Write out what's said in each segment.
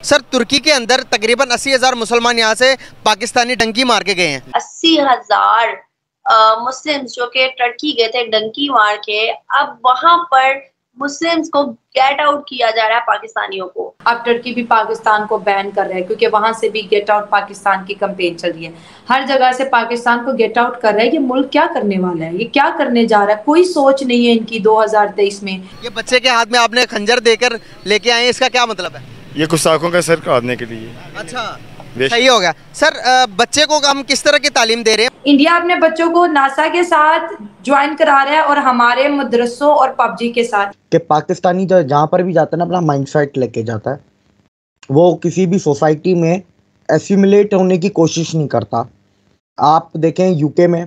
Sir तुर्की के अंदर तकरीबन 80,000 मुसलमान यहाँ से पाकिस्तानी डंकी मार के गए हैं। 80,000 मुस्लिम्स जो कि टर्की गए थे डंकी मार के, अब वहां पर मुस्लिम्स को गेट आउट किया जा रहा है पाकिस्तानियों को। अब टर्की भी पाकिस्तान को बैन कर रहा है क्योंकि वहां से भी गेट आउट पाकिस्तान की कैंपेन चल रही है। हर जगह से पाकिस्तान को गेट आउट कर रहा है। ये मुल्क क्या करने वाला है, ये क्या करने जा रहा है, कोई सोच नहीं है इनकी 2023 में। ये बच्चे के हाथ में आपने खंजर देकर लेके आए, इसका क्या मतलब है? ये गुस्ताखों का सर काटने के लिए। अच्छा, सही हो गया। सर बच्चे को हम किस तरह की तालीम दे रहे हैं? इंडिया अपने बच्चों को नासा के साथ ज्वाइन करा रहा है और हमारे मदरसों और पबजी के साथ। कि पाकिस्तानी जहाँ पर भी जाता है ना, अपना माइंडसेट लेके जाता है। वो किसी भी सोसाइटी में एसिमिलेट होने की कोशिश नहीं करता। आप देखें यूके में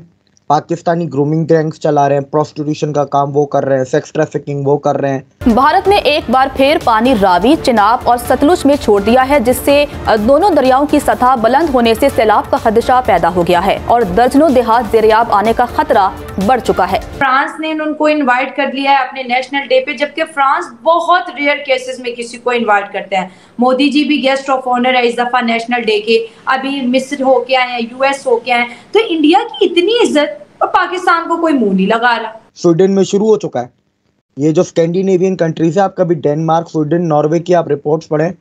पाकिस्तानी ग्रूमिंग गैंग्स चला रहे हैं, प्रोस्टिट्यूशन का काम वो कर रहे हैं, सेक्स ट्रैफिकिंग वो कर रहे हैं। भारत ने एक बार फिर पानी रावी, चिनाब और सतलुज में छोड़ दिया है, जिससे दोनों दरियाओं की सतह बुलंद होने से सैलाब का खदशा पैदा हो गया है और दर्जनों देहात ज़ेरियाब आने का खतरा बढ़ चुका है। फ्रांस ने उनको इनवाइट कर लिया है अपने नेशनल डे पे, जबकि फ्रांस बहुत रेयर केसेस में किसी को इनवाइट करते हैं। मोदी जी भी गेस्ट ऑफ ऑनर है इस दफा नेशनल डे के। अभी मिस्र होके आए हैं, यूएस होके आए हैं। तो इंडिया की इतनी इज्जत और पाकिस्तान को कोई मुंह नहीं लगा रहा। स्वीडन में शुरू हो चुका है ये जो स्कैंडिनेवियन कंट्रीज है। आप कभी डेनमार्क, स्वीडन, नॉर्वे की आप रिपोर्ट्स पढ़ें।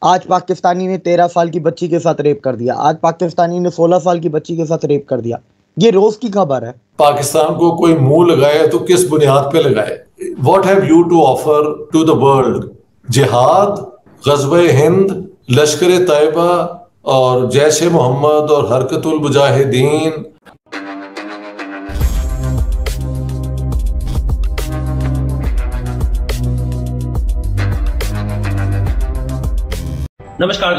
आज पाकिस्तानी ने 13 साल की बच्ची के साथ रेप कर दिया, आज पाकिस्तानी ने 16 साल की बच्ची के साथ रेप कर दिया। ये रोज की खबर है। पाकिस्तान को कोई मुंह लगाए तो किस बुनियाद पे लगाए? What have you to offer to the world? जिहाद, ग़ज़वे हिंद, लश्कर तैयबा और जैश मोहम्मद और हरकतुल मुजाहिदीन। नमस्कार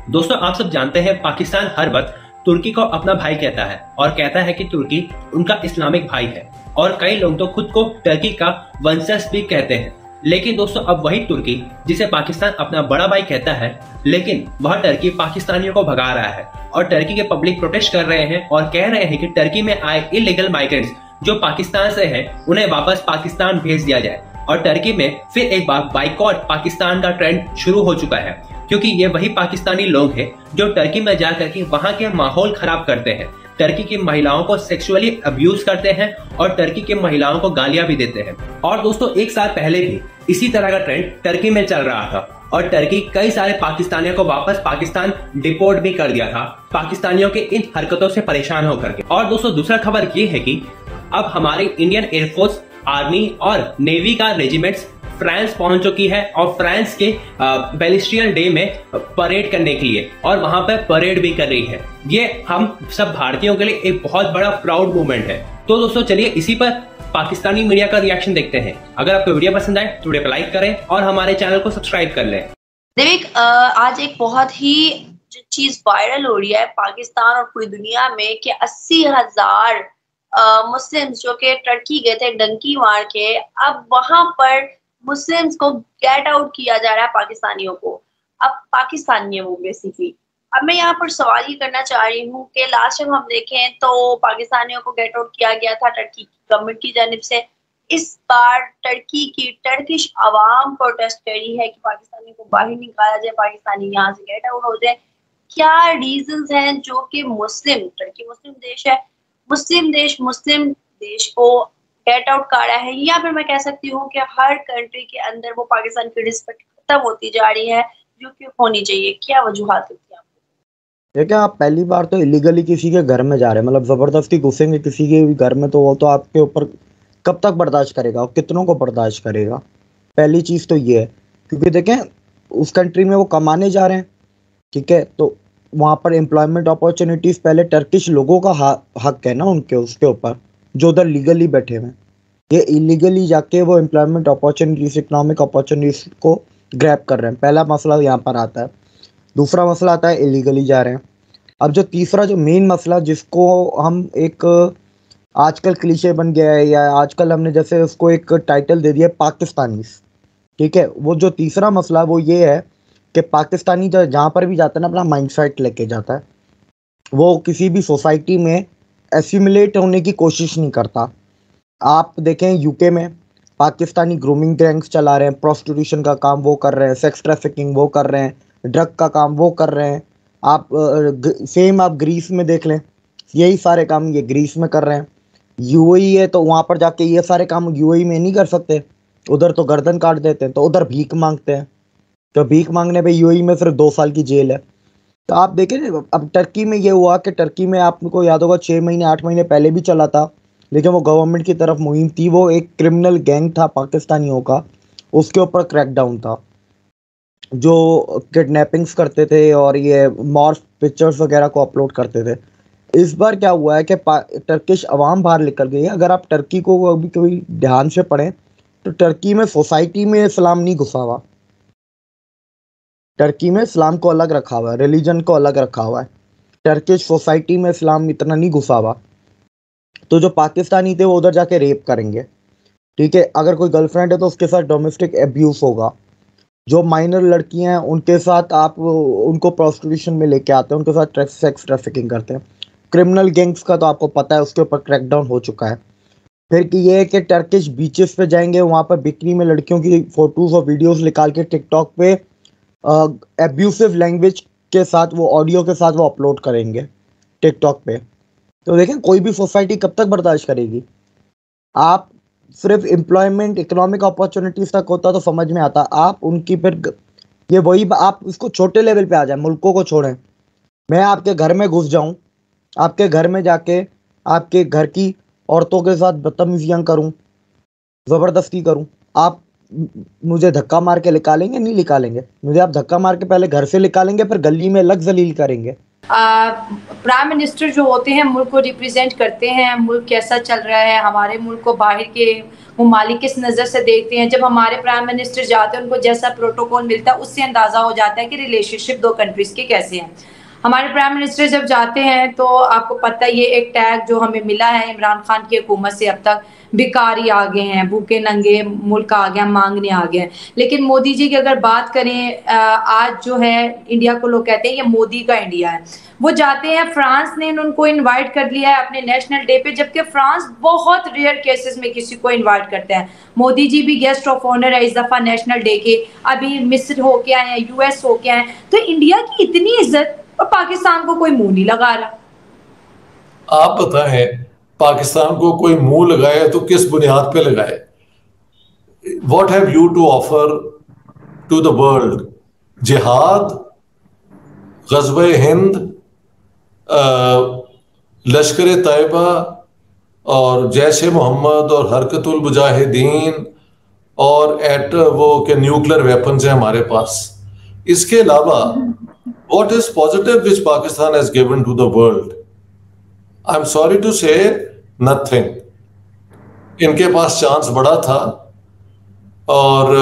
दोस्तों, आप सब जानते हैं पाकिस्तान हर वक्त तुर्की को अपना भाई कहता है और कहता है कि तुर्की उनका इस्लामिक भाई है और कई लोग तो खुद को टर्की का वंशज भी कहते हैं। लेकिन दोस्तों अब वही तुर्की जिसे पाकिस्तान अपना बड़ा भाई कहता है, लेकिन वह टर्की पाकिस्तानियों को भगा रहा है और टर्की के पब्लिक प्रोटेस्ट कर रहे हैं और कह रहे हैं कि टर्की में आए इलीगल माइग्रेंट्स जो पाकिस्तान से हैं उन्हें वापस पाकिस्तान भेज दिया जाए। और टर्की में फिर एक बार बाइकॉट पाकिस्तान का ट्रेंड शुरू हो चुका है, क्योंकि ये वही पाकिस्तानी लोग हैं जो टर्की में जाकर के वहां के माहौल खराब करते हैं, टर्की की महिलाओं को सेक्सुअली अब्यूज करते हैं और टर्की की महिलाओं को गालियां भी देते हैं। और दोस्तों एक साल पहले भी इसी तरह का ट्रेंड टर्की में चल रहा था और टर्की कई सारे पाकिस्तानियों को वापस पाकिस्तान डिपोर्ट भी कर दिया था, पाकिस्तानियों के इन हरकतों से परेशान होकर के। और दोस्तों दूसरा खबर ये है कि अब हमारे इंडियन एयरफोर्स, आर्मी और नेवी का रेजिमेंट्स फ्रांस पहुंच चुकी है और फ्रांस के बैलिस्ट्रियल डे में परेड करने के लिए और वहां पर परेड भी कर रही है। ये हम सब भारतीयों के लिए एक बहुत बड़ा प्राउड मोमेंट है। तो दोस्तों चलिए इसी पर पाकिस्तानी मीडिया का रिएक्शन देखते हैं। अगर आपको वीडियो पसंद आए तो वीडियो को लाइक करें और हमारे चैनल को सब्सक्राइब कर लें। देख, आज एक बहुत ही जो चीज वायरल हो रही है पाकिस्तान और पूरी दुनिया में कि 80,000 मुस्लिम्स जो कि टर्की गए थे डंकी मार के, अब वहां पर मुस्लिम्स को गेट आउट किया जा रहा है पाकिस्तानियों को। अब पाकिस्तानी है वो बेसिकली। अब मैं यहाँ पर सवाल ये करना चाह रही हूँ कि लास्ट टाइम हम देखें तो पाकिस्तानियों को गेट आउट किया गया था टर्की की गवर्नमेंट की जानिब से। इस बार टर्की की टर्किश आवाम प्रोटेस्ट कर रही है कि पाकिस्तानी को बाहर निकाला जाए, पाकिस्तानी यहाँ से गेट आउट हो जाए। क्या रीजंस हैं जो कि टर्की मुस्लिम देश है, मुस्लिम देश को गेट आउट कर रहा है, या फिर मैं कह सकती हूँ कि हर कंट्री के अंदर वो पाकिस्तान की रिस्पेक्ट खत्म होती जा रही है जो कि होनी चाहिए? क्या वजूहात होती है आपको? देखिए, आप पहली बार तो इलीगली किसी के घर में जा रहे हैं, मतलब जबरदस्ती घुसेंगे किसी के भी घर में, तो वो तो आपके ऊपर कब तक बर्दाश्त करेगा और कितनों को बर्दाश्त करेगा? पहली चीज़ तो ये है, क्योंकि देखें उस कंट्री में वो कमाने जा रहे हैं, ठीक है, तो वहाँ पर एम्प्लॉयमेंट अपॉर्चुनिटीज़ पहले टर्किश लोगों का हक है ना उनके उसके ऊपर, जो उधर लीगली बैठे हुए हैं। ये इलीगली जाके वो एम्प्लॉयमेंट अपॉर्चुनिटीज, इकोनॉमिक अपॉर्चुनिटीज को ग्रैब कर रहे हैं। पहला मसला यहाँ पर आता है। दूसरा मसला आता है इलीगली जा रहे हैं। अब जो तीसरा जो मेन मसला जिसको हम एक आजकल क्लीशे बन गया है, या आजकल हमने जैसे उसको एक टाइटल दे दिया पाकिस्तानीज, ठीक है, वो जो तीसरा मसला वो ये है कि पाकिस्तानी जहाँ पर भी जाता है ना, अपना माइंडसेट लेके जाता है। वो किसी भी सोसाइटी में एसिमिलेट होने की कोशिश नहीं करता। आप देखें यूके में पाकिस्तानी ग्रूमिंग गैंग्स चला रहे हैं, प्रोस्टिट्यूशन का काम वो कर रहे हैं, सेक्स ट्रैफिकिंग वो कर रहे हैं, ड्रग का काम वो कर रहे हैं। आप सेम आप ग्रीस में देख लें, यही सारे काम ये ग्रीस में कर रहे हैं। यूएई है तो वहाँ पर जाके ये सारे काम यूएई में नहीं कर सकते, उधर तो गर्दन काट देते हैं, तो उधर भीख मांगते हैं। तो भीख मांगने पे यूएई में सिर्फ 2 साल की जेल है। तो आप देखें अब टर्की में ये हुआ कि टर्की में आपको याद होगा 6 महीने 8 महीने पहले भी चला था, लेकिन वो गवर्नमेंट की तरफ मुहिम थी। वो एक क्रिमिनल गैंग था पाकिस्तानियों का, उसके ऊपर क्रैकडाउन था, जो किडनैपिंग्स करते थे और ये मॉर्फ पिक्चर्स वगैरह को अपलोड करते थे। इस बार क्या हुआ है कि टर्किश अवाम बाहर निकल गई है। अगर आप टर्की को अभी कभी ध्यान से पढ़ें तो टर्की में सोसाइटी में इस्लाम नहीं घुसा हुआ। टर्की में इस्लाम को अलग रखा हुआ है, रिलीजन को अलग रखा हुआ है। टर्किश सोसाइटी में इस्लाम इतना नहीं घुसा हुआ। तो जो पाकिस्तानी थे वो उधर जाके रेप करेंगे, ठीक है। अगर कोई गर्लफ्रेंड है तो उसके साथ डोमेस्टिक एब्यूज़ होगा। जो माइनर लड़कियां हैं उनके साथ आप उनको प्रोस्टिट्यूशन में लेके आते हैं, उनके साथ सेक्स ट्रैफिकिंग करते हैं। क्रिमिनल गैंग्स का तो आपको पता है, उसके ऊपर क्रैकडाउन हो चुका है। फिर कि ये है कि टर्किश बीचेस पे जाएंगे, वहाँ पर बिकनी में लड़कियों की फ़ोटोज़ और वीडियोज़ निकाल के टिकटॉक पे एब्यूसिव लैंग्वेज के साथ, वो ऑडियो के साथ वो अपलोड करेंगे टिकटॉक पे। तो देखें कोई भी सोसाइटी कब तक बर्दाश्त करेगी। आप सिर्फ एम्प्लॉयमेंट इकोनॉमिक अपॉर्चुनिटीज़ तक होता तो समझ में आता। आप उनकी फिर ये वही आप इसको छोटे लेवल पे आ जाए, मुल्कों को छोड़ें। मैं आपके घर में घुस जाऊं, आपके घर में जाके आपके घर की औरतों के साथ बदतमीजियां करूं, ज़बरदस्ती करूं, आप मुझे धक्का मार के निकालेंगे? नहीं निकालेंगे। मुझे आप धक्का मार के पहले घर से निकालेंगे, फिर गली में अलग जलील करेंगे। प्राइम मिनिस्टर जो होते हैं मुल्क को रिप्रेजेंट करते हैं, मुल्क कैसा चल रहा है, हमारे मुल्क को बाहर के ममालिक किस नज़र से देखते हैं। जब हमारे प्राइम मिनिस्टर जाते हैं उनको जैसा प्रोटोकॉल मिलता है उससे अंदाज़ा हो जाता है कि रिलेशनशिप 2 कंट्रीज़ के कैसे हैं। हमारे प्राइम मिनिस्टर जब जाते हैं तो आपको पता है ये एक टैग जो हमें मिला है इमरान खान की हुकूमत से, अब तक भिखारी आ गए हैं, भूखे नंगे मुल्क आ गया, मांगने आ गए हैं। लेकिन मोदी जी की अगर बात करें, आज जो है इंडिया को लोग कहते हैं ये मोदी का इंडिया है। वो जाते हैं, फ्रांस ने उनको इनवाइट कर लिया है अपने नेशनल डे पे, जबकि फ्रांस बहुत रेयर केसेस में किसी को इनवाइट करता है। मोदी जी भी गेस्ट ऑफ ऑनर है इस दफा नेशनल डे के, अभी मिस्र होके आए हैं, यूएस होके आए हैं। तो इंडिया की इतनी इज्जत और पाकिस्तान को कोई मुंह नहीं लगा रहा। आप बताएं, पाकिस्तान को कोई मुंह लगाए तो किस बुनियाद पे लगाए? What have you to offer to the world? जिहाद, ग़ज़वे हिंद, लश्कर तैयबा और जैश मोहम्मद और हरकतुल मुजाहिदीन और वो के न्यूक्लियर वेपन्स हैं हमारे पास। इसके अलावा what is positive which Pakistan has given to the world? I'm sorry to say nothing. इनके पास चांस बड़ा था और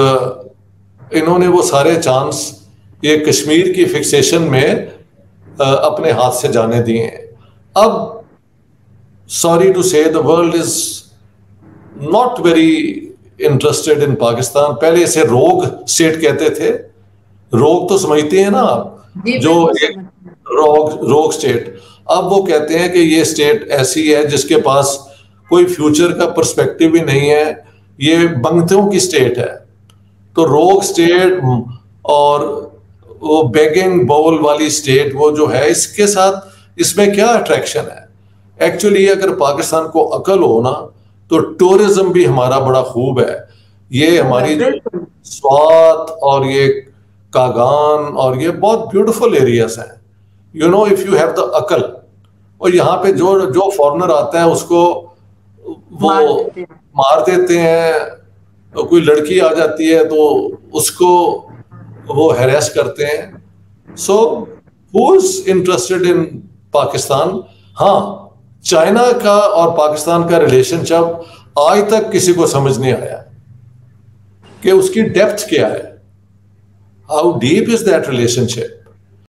इन्होंने वो सारे चांस ये कश्मीर की फिक्सेशन में अपने हाथ से जाने दिए हैं। अब sorry to say the world is not very interested in Pakistan. पहले इसे रोग स्टेट कहते थे। रोग तो समझते हैं ना आप, जो एक रोग स्टेट। अब वो कहते हैं कि ये स्टेट ऐसी है जिसके पास कोई फ्यूचर का पर्सपेक्टिव ही नहीं है, ये बंगतों की स्टेट है। तो रोग स्टेट और वो बेगिंग बाउल वाली स्टेट वो जो है, इसके साथ इसमें क्या अट्रैक्शन है? एक्चुअली अगर पाकिस्तान को अकल हो ना तो टूरिज्म भी हमारा बड़ा खूब है। ये हमारी जो स्वात और ये कागान और ये बहुत ब्यूटीफुल एरियाज हैं, you know, if you have the अकल। और यहाँ पे जो फॉरेनर आता है उसको वो मार देते हैं, तो कोई लड़की आ जाती है तो उसको वो हैरेस करते हैं। So who is interested in Pakistan? हाँ, चाइना का और पाकिस्तान का रिलेशनशिप आज तक किसी को समझ नहीं आया कि उसकी डेप्थ क्या है। How deep is that relationship?